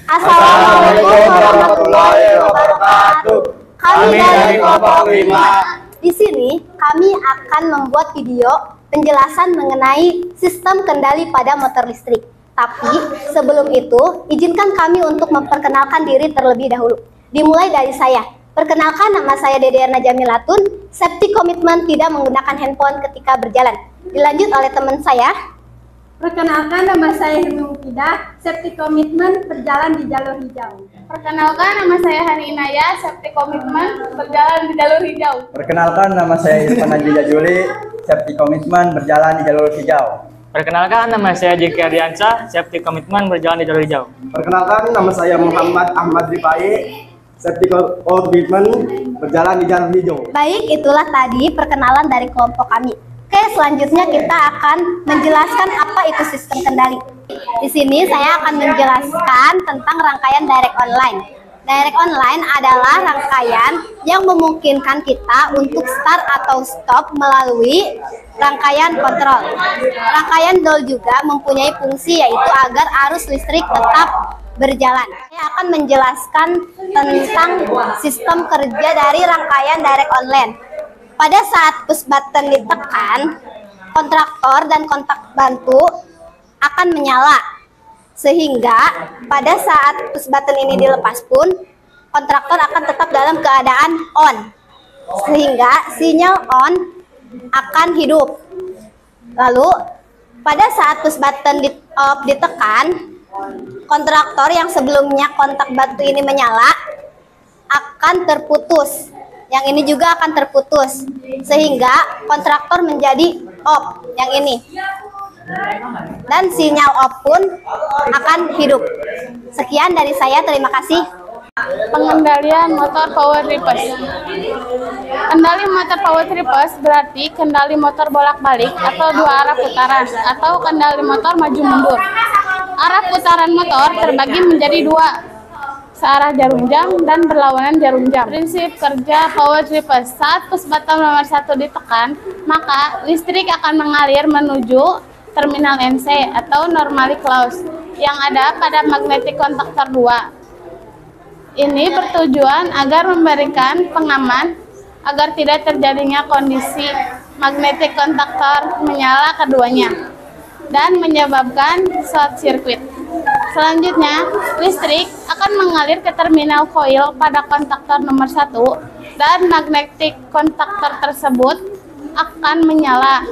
Assalamualaikum warahmatullahi wabarakatuh. Kami dari kelompok 5. Di sini kami akan membuat video penjelasan mengenai sistem kendali pada motor listrik. Tapi sebelum itu, izinkan kami untuk memperkenalkan diri terlebih dahulu. Dimulai dari saya. Perkenalkan, nama saya Dede Erna Jamilatun. Safety komitmen tidak menggunakan handphone ketika berjalan. Dilanjut oleh teman saya. Perkenalkan, nama saya Hirmi Mufidah, safety komitmen berjalan di jalur hijau. Perkenalkan, nama saya Hani Inaya, safety komitmen berjalan di jalur hijau. Perkenalkan, nama saya Irfan Najila Juli, safety komitmen berjalan di jalur hijau. Perkenalkan, nama saya Jeki Ardiansyah, safety komitmen berjalan di jalur hijau. Perkenalkan, nama saya Muhammad Ahmad Rifai, safety komitmen berjalan di jalur hijau. Baik, itulah tadi perkenalan dari kelompok kami. Oke, selanjutnya kita akan menjelaskan apa itu sistem kendali. Di sini saya akan menjelaskan tentang rangkaian direct online. Direct online adalah rangkaian yang memungkinkan kita untuk start atau stop melalui rangkaian kontrol. Rangkaian DOL juga mempunyai fungsi yaitu agar arus listrik tetap berjalan. Saya akan menjelaskan tentang sistem kerja dari rangkaian direct online. Pada saat push button ditekan, kontraktor dan kontak bantu akan menyala. Sehingga pada saat push button ini dilepas pun, kontraktor akan tetap dalam keadaan on. Sehingga sinyal on akan hidup. Lalu, pada saat push button off ditekan, kontraktor yang sebelumnya kontak bantu ini menyala akan terputus. Yang ini juga akan terputus, sehingga kontraktor menjadi off, yang ini. Dan sinyal off pun akan hidup. Sekian dari saya, terima kasih. Pengendalian motor power reverse. Kendali motor power reverse berarti kendali motor bolak-balik atau dua arah putaran, atau kendali motor maju mundur. Arah putaran motor terbagi menjadi dua, searah jarum jam dan berlawanan jarum jam. Prinsip kerja power reverse: saat push button nomor 1 ditekan, maka listrik akan mengalir menuju terminal NC atau normally close yang ada pada magnetic contactor 2. Ini bertujuan agar memberikan pengaman agar tidak terjadinya kondisi magnetic contactor menyala keduanya dan menyebabkan short circuit. Selanjutnya, listrik akan mengalir ke terminal coil pada kontaktor nomor 1 dan magnetic kontaktor tersebut akan menyala.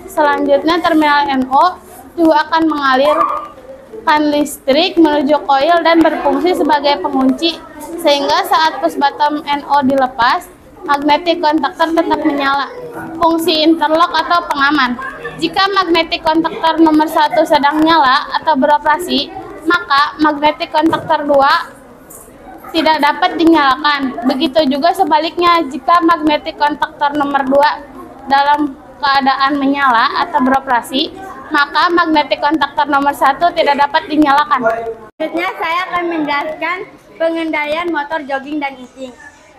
Selanjutnya, terminal NO juga akan mengalirkan listrik menuju coil dan berfungsi sebagai pengunci, sehingga saat push button NO dilepas, magnetic kontaktor tetap menyala. Fungsi interlock atau pengaman. Jika magnetic kontaktor nomor 1 sedang nyala atau beroperasi, maka magnetic kontaktor 2 tidak dapat dinyalakan. Begitu juga sebaliknya, jika magnetic kontaktor nomor 2 dalam keadaan menyala atau beroperasi, maka magnetic kontaktor nomor 1 tidak dapat dinyalakan. Selanjutnya saya akan menjelaskan pengendalian motor jogging dan easing.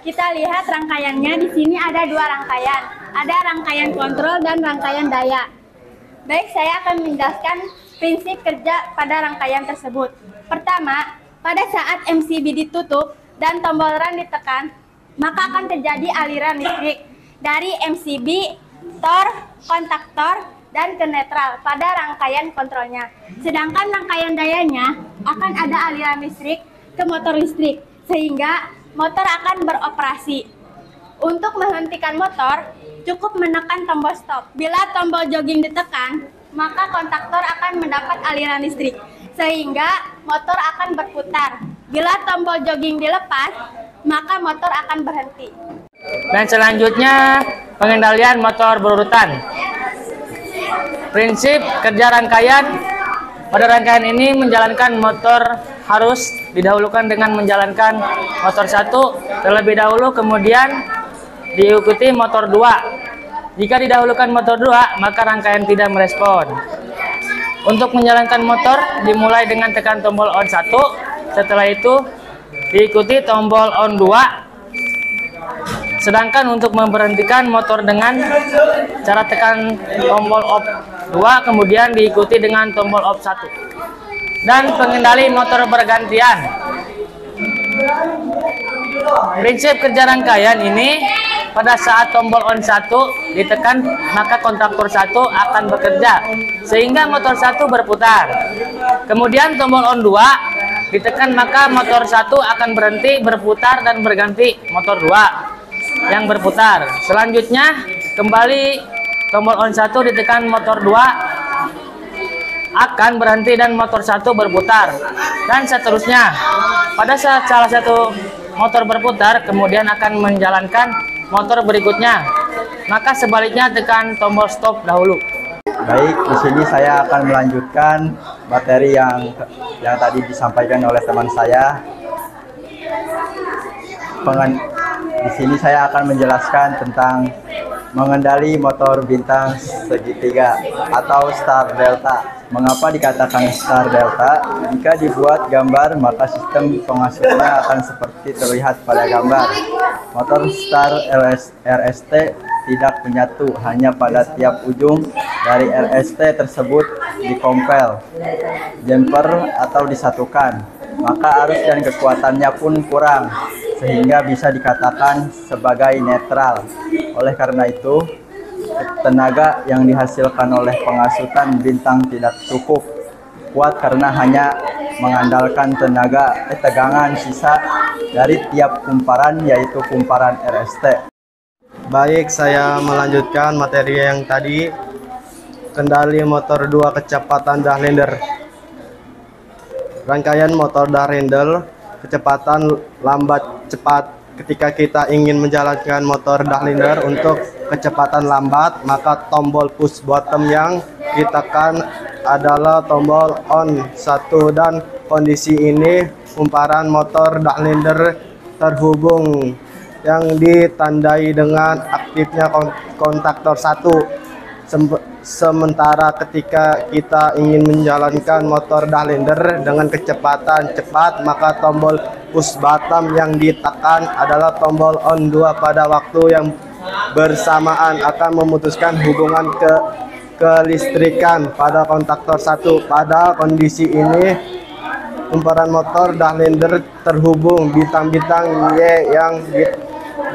Kita lihat rangkaiannya. Di sini ada dua rangkaian. Ada rangkaian kontrol dan rangkaian daya. Baik, saya akan menjelaskan prinsip kerja pada rangkaian tersebut. Pertama, pada saat MCB ditutup dan tombol run ditekan, maka akan terjadi aliran listrik dari MCB, tor, kontaktor, dan ke netral pada rangkaian kontrolnya. Sedangkan rangkaian dayanya akan ada aliran listrik ke motor listrik, sehingga motor akan beroperasi. Untuk menghentikan motor, cukup menekan tombol stop. Bila tombol jogging ditekan, maka kontaktor akan mendapat aliran listrik, sehingga motor akan berputar. Bila tombol jogging dilepas, maka motor akan berhenti. Dan selanjutnya, pengendalian motor berurutan. Prinsip kerja rangkaian. Pada rangkaian ini menjalankan motor harus didahulukan dengan menjalankan motor 1 terlebih dahulu, kemudian diikuti motor 2. Jika didahulukan motor 2, maka rangkaian tidak merespon. Untuk menjalankan motor, dimulai dengan tekan tombol on 1, setelah itu diikuti tombol on 2. Sedangkan untuk memberhentikan motor dengan cara tekan tombol off 2, kemudian diikuti dengan tombol off 1. dan pengendali motor bergantian. Prinsip kerja rangkaian ini, pada saat tombol on 1 ditekan, maka kontaktor 1 akan bekerja sehingga motor 1 berputar. Kemudian tombol on 2 ditekan, maka motor 1 akan berhenti berputar dan berganti motor 2 yang berputar. Selanjutnya kembali tombol on 1 ditekan, motor 2 akan berhenti dan motor 1 berputar, dan seterusnya. Pada saat salah satu motor berputar, kemudian akan menjalankan motor berikutnya, maka sebaliknya tekan tombol stop dahulu. Baik, di sini saya akan melanjutkan materi yang tadi disampaikan oleh teman saya. Di sini saya akan menjelaskan tentang mengendali motor bintang segitiga atau star delta. Mengapa dikatakan star delta? Jika dibuat gambar, maka sistem pengasuhnya akan seperti terlihat pada gambar. Motor star RST tidak menyatu, hanya pada tiap ujung dari RST tersebut dikompel, jumper atau disatukan. Maka arus dan kekuatannya pun kurang, sehingga bisa dikatakan sebagai netral. Oleh karena itu, tenaga yang dihasilkan oleh pengasutan bintang tidak cukup kuat karena hanya mengandalkan tegangan sisa dari tiap kumparan, yaitu kumparan RST. Baik, saya melanjutkan materi yang tadi, kendali motor 2 kecepatan Dahlinger. Rangkaian motor Dahlinger, kecepatan lambat cepat. Ketika kita ingin menjalankan motor Dahlinger untuk kecepatan lambat, maka tombol push bottom yang ditekan adalah tombol on 1, dan kondisi ini kumparan motor Dahlinger terhubung yang ditandai dengan aktifnya kontaktor 1. Sementara ketika kita ingin menjalankan motor Dahlinger dengan kecepatan cepat, maka tombol push bottom yang ditekan adalah tombol on 2 pada waktu yang bersamaan akan memutuskan hubungan kelistrikan pada kontaktor 1. Pada kondisi ini, kumparan motor Dahlinger terhubung bintang-bintang Y yang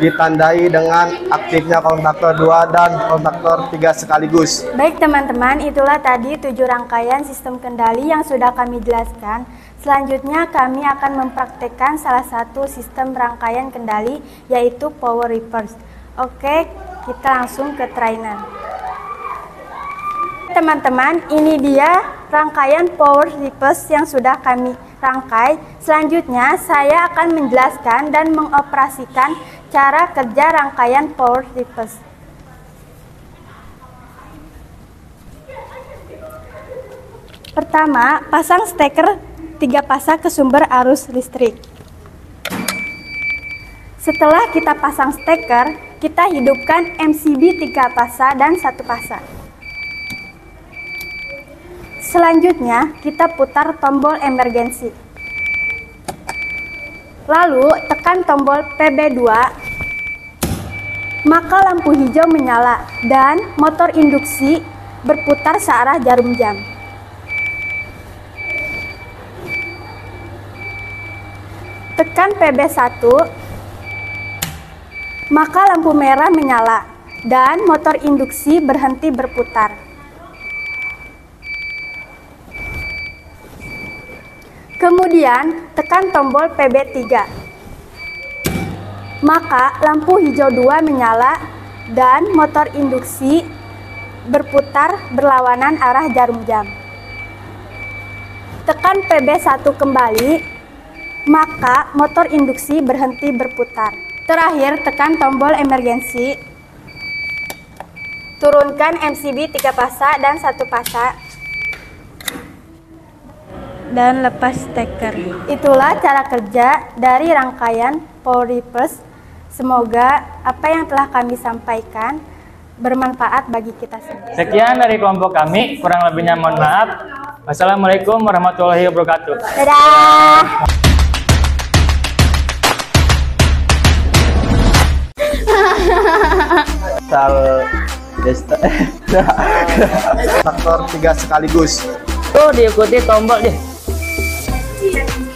ditandai dengan aktifnya kontaktor 2 dan kontaktor 3 sekaligus. Baik teman-teman, itulah tadi 7 rangkaian sistem kendali yang sudah kami jelaskan. Selanjutnya kami akan mempraktekkan salah satu sistem rangkaian kendali, yaitu power reverse. Oke, kita langsung ke trainer. Teman-teman, ini dia rangkaian power reverse yang sudah kami rangkai. Selanjutnya saya akan menjelaskan dan mengoperasikan cara kerja rangkaian power reverse. Pertama, pasang steker 3 fasa ke sumber arus listrik. Setelah kita pasang steker, kita hidupkan MCB 3 fasa dan 1 fasa. Selanjutnya, kita putar tombol emergensi. Lalu, tekan tombol PB2, maka lampu hijau menyala dan motor induksi berputar searah jarum jam. Tekan PB1, maka lampu merah menyala dan motor induksi berhenti berputar. Kemudian tekan tombol PB3, maka lampu hijau 2 menyala dan motor induksi berputar berlawanan arah jarum jam. Tekan PB1 kembali, maka motor induksi berhenti berputar. Terakhir, tekan tombol emergensi, turunkan MCB 3 fasa dan 1 fasa, dan lepas steker. Itulah cara kerja dari rangkaian power reverse. Semoga apa yang telah kami sampaikan bermanfaat bagi kita semua. Sekian dari kelompok kami, kurang lebihnya mohon maaf. Wassalamualaikum warahmatullahi wabarakatuh. Dadah. Kontaktor 3 sekaligus. Tuh diikuti tombol deh. posisi yang